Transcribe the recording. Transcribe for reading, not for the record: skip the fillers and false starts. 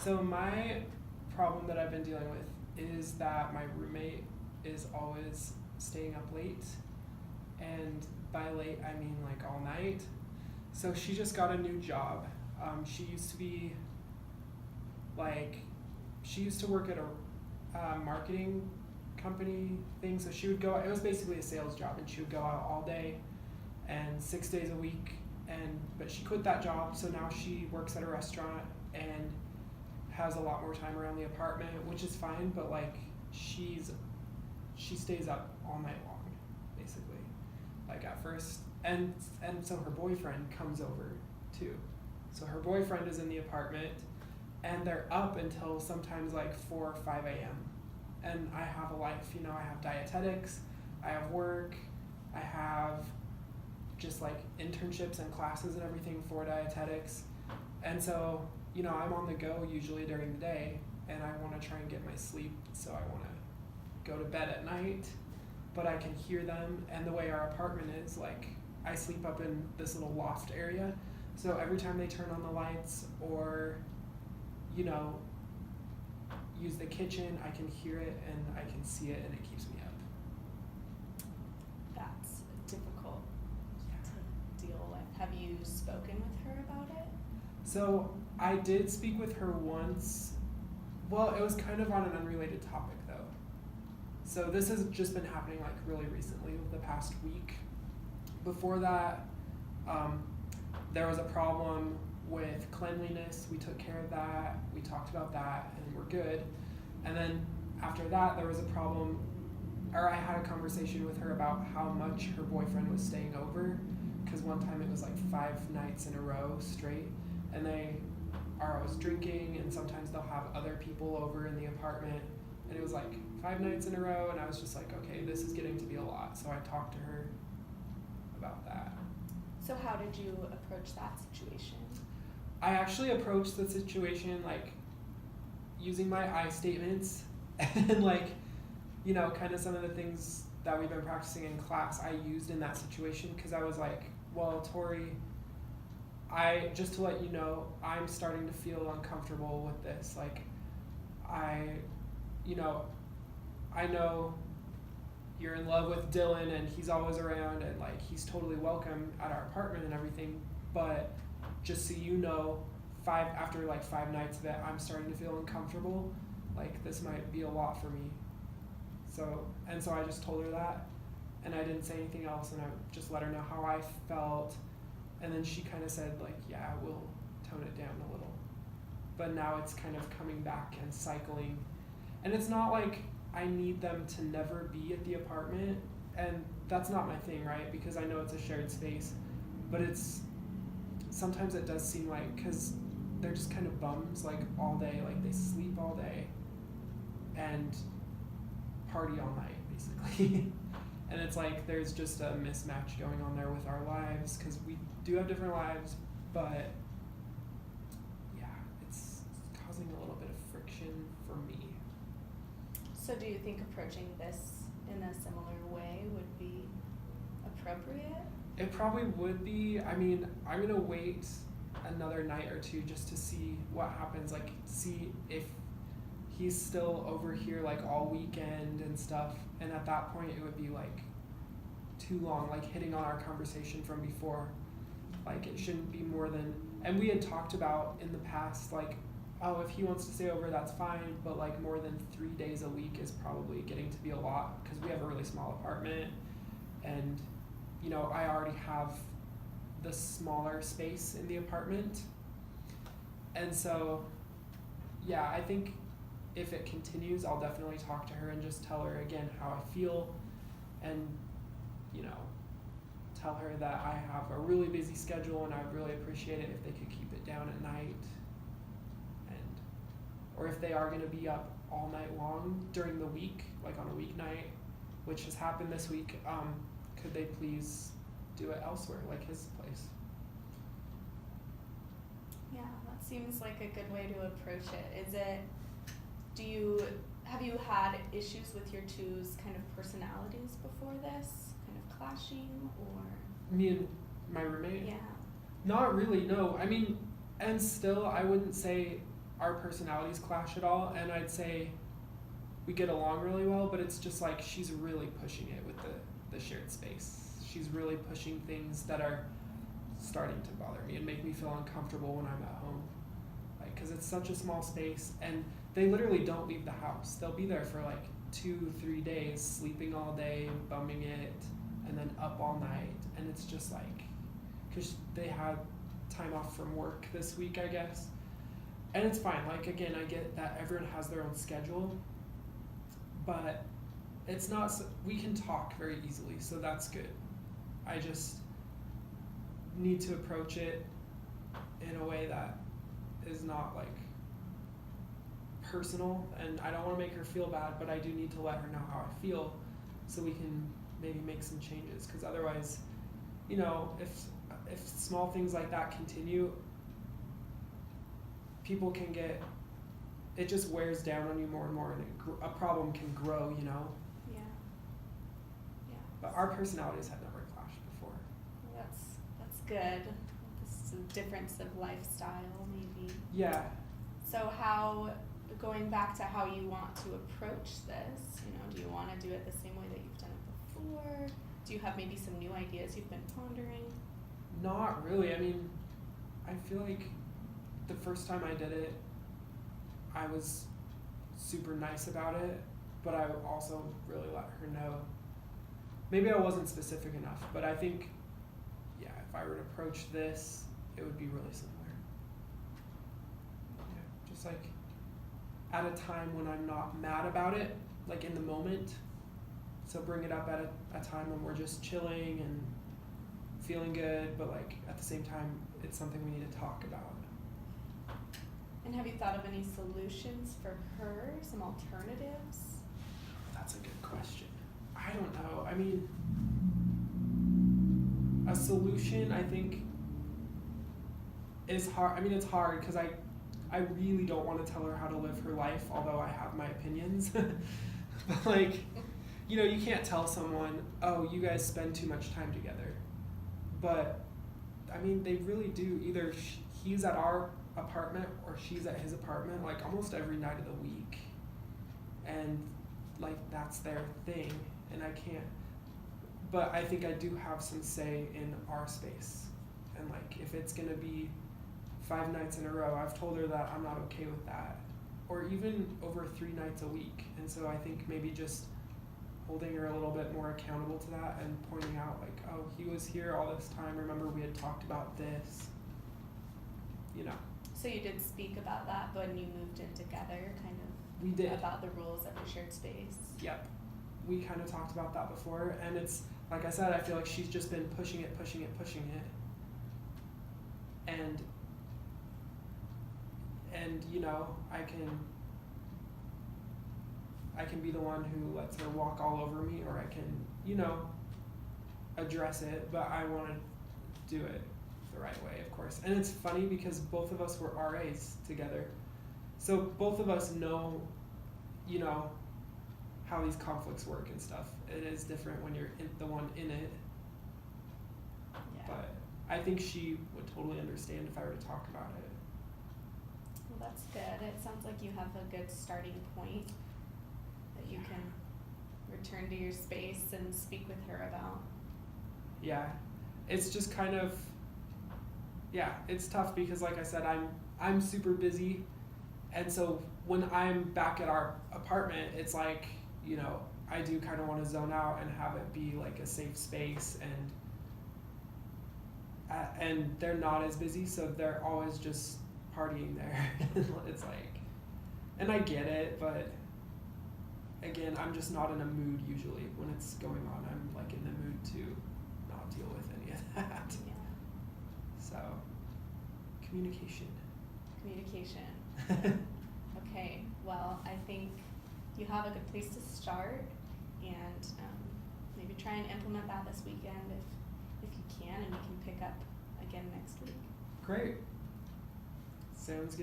So my problem that I've been dealing with is that my roommate is always staying up late, and by late I mean like all night. So she just got a new job. She used to be like, she used to work at a marketing company thing. So she would go. It was basically a sales job, and she would go out all day and 6 days a week. But she quit that job, so now she works at a restaurant and has a lot more time around the apartment, which is fine. But like she stays up all night long, basically. Like at first, and so her boyfriend comes over too. So her boyfriend is in the apartment, and they're up until sometimes like 4 or 5 a.m. And I have a life, I have dietetics, I have work, I have just like internships and classes and everything for dietetics. And so, I'm on the go usually during the day, and I want to try and get my sleep, so I want to go to bed at night, but I can hear them. And the way our apartment is, like, I sleep up in this little loft area, so every time they turn on the lights or, use the kitchen, I can hear it and I can see it, and it keeps me up. That's difficult to deal with. Have you spoken with her about it? So I did speak with her once. Well, it was kind of on an unrelated topic though. So this has just been happening like really recently, the past week. Before that, there was a problem with cleanliness. We took care of that. We talked about that, and we're good. And then after that, there was a problem, or I had a conversation with her about how much her boyfriend was staying over, because one time it was like 5 nights in a row straight, and they are always drinking, and sometimes they'll have other people over in the apartment, and it was like 5 nights in a row, and I was just like, okay, this is getting to be a lot. So I talked to her about that. So how did you approach that situation? I actually approached the situation like using my I statements and like, kind of some of the things that we've been practicing in class I used in that situation, because I was like, well, Tori, just to let you know, I'm starting to feel uncomfortable with this. Like, I know you're in love with Dylan and he's always around and like he's totally welcome at our apartment and everything, but just so you know, after like 5 nights of it, I'm starting to feel uncomfortable. Like, this might be a lot for me. So I just told her that, and I didn't say anything else, and I just let her know how I felt. And then she kind of said like, yeah, we'll tone it down a little. But now it's kind of coming back and cycling. And it's not like I need them to never be at the apartment, and that's not my thing, right? Because I know it's a shared space, but sometimes it does seem like, because they're just kind of bums like all day, like they sleep all day and party all night basically. And it's like there's just a mismatch going on there with our lives, because we do have different lives, but yeah, it's causing a little bit of friction for me. So do you think approaching this in a similar way would be appropriate? It probably would be. I mean, I'm gonna wait another night or two just to see what happens, like see if he's still over here like all weekend and stuff, and at that point it would be like too long, like hitting on our conversation from before. Like, it shouldn't be more than, and we had talked about in the past, like, oh, if he wants to stay over, that's fine, but like more than 3 days a week is probably getting to be a lot, because we have a really small apartment, and I already have the smaller space in the apartment. And so, yeah, I think if it continues, I'll definitely talk to her and just tell her again how I feel, and, tell her that I have a really busy schedule and I would really appreciate it if they could keep it down at night, or if they are going to be up all night long during the week, like on a weeknight, which has happened this week, could they please do it elsewhere, like his place? Yeah, that seems like a good way to approach it. Have you had issues with your two's kind of personalities before this? Kind of clashing, or? Me and my roommate? Yeah. Not really, no. I mean, and still, I wouldn't say our personalities clash at all, and I'd say we get along really well, but it's just like she's really pushing it with the shared space. She's really pushing things that are starting to bother me and make me feel uncomfortable when I'm at home. Like, because it's such a small space, and they literally don't leave the house. They'll be there for like 2-3 days, sleeping all day, bumming it, and then up all night. And it's just like, because they had time off from work this week, I guess. And it's fine. Like, again, I get that everyone has their own schedule, but it's not, we can talk very easily, so that's good. I just need to approach it in a way that is not like personal, and I don't want to make her feel bad, but I do need to let her know how I feel so we can maybe make some changes, because otherwise, you know, if small things like that continue, people can get, it just wears down on you more and more, and a problem can grow, you know. Yeah. Yeah. But our personalities have never clashed before. Well, that's good. This is a difference of lifestyle, maybe. Yeah. So how, going back to how you want to approach this, you know, do you want to do it the same way that you've done it before? Do you have maybe some new ideas you've been pondering? Not really. I mean, I feel like the first time I did it, I was super nice about it, but I also really let her know. Maybe I wasn't specific enough, but I think, yeah, if I were to approach this, it would be really similar. Yeah, just like at a time when I'm not mad about it, like in the moment. So bring it up at a time when we're just chilling and feeling good, but like at the same time, it's something we need to talk about. And have you thought of any solutions for her, some alternatives? That's a good question. I don't know. I mean, a solution, I think, is hard. I mean, it's hard because I really don't want to tell her how to live her life, although I have my opinions. But like, you know, you can't tell someone, oh, you guys spend too much time together. But, I mean, they really do. Either he's at our apartment or she's at his apartment, like almost every night of the week. And like, that's their thing. And I can't, but I think I do have some say in our space. And like, if it's gonna be 5 nights in a row, I've told her that I'm not okay with that. Or even over 3 nights a week. And so I think maybe just holding her a little bit more accountable to that and pointing out like, oh, he was here all this time. Remember we had talked about this, you know. So you did speak about that when you moved in together, kind of. We did. About the rules of your shared space. Yep. We kind of talked about that before, and it's, like I said, I feel like she's just been pushing it. And you know, I can be the one who lets her walk all over me, or I can, you know, address it, but I want to do it the right way, of course. And it's funny because both of us were RAs together. So both of us know, you know, how these conflicts work and stuff. It is different when you're the one in it. Yeah. But I think she would totally understand if I were to talk about it. Well, that's good. It sounds like you have a good starting point that you can return to your space and speak with her about. Yeah. It's just kind of, yeah, it's tough because like I said, I'm super busy. And so when I'm back at our apartment, it's like, you know, I do kind of want to zone out and have it be like a safe space, and they're not as busy, so they're always just partying there. It's like, and I get it, but again, I'm just not in a mood usually when it's going on. I'm like in the mood to not deal with any of that. Yeah. So, communication. Okay, well, I think you have a good place to start, and maybe try and implement that this weekend if you can, and we can pick up again next week. Great. Sounds good.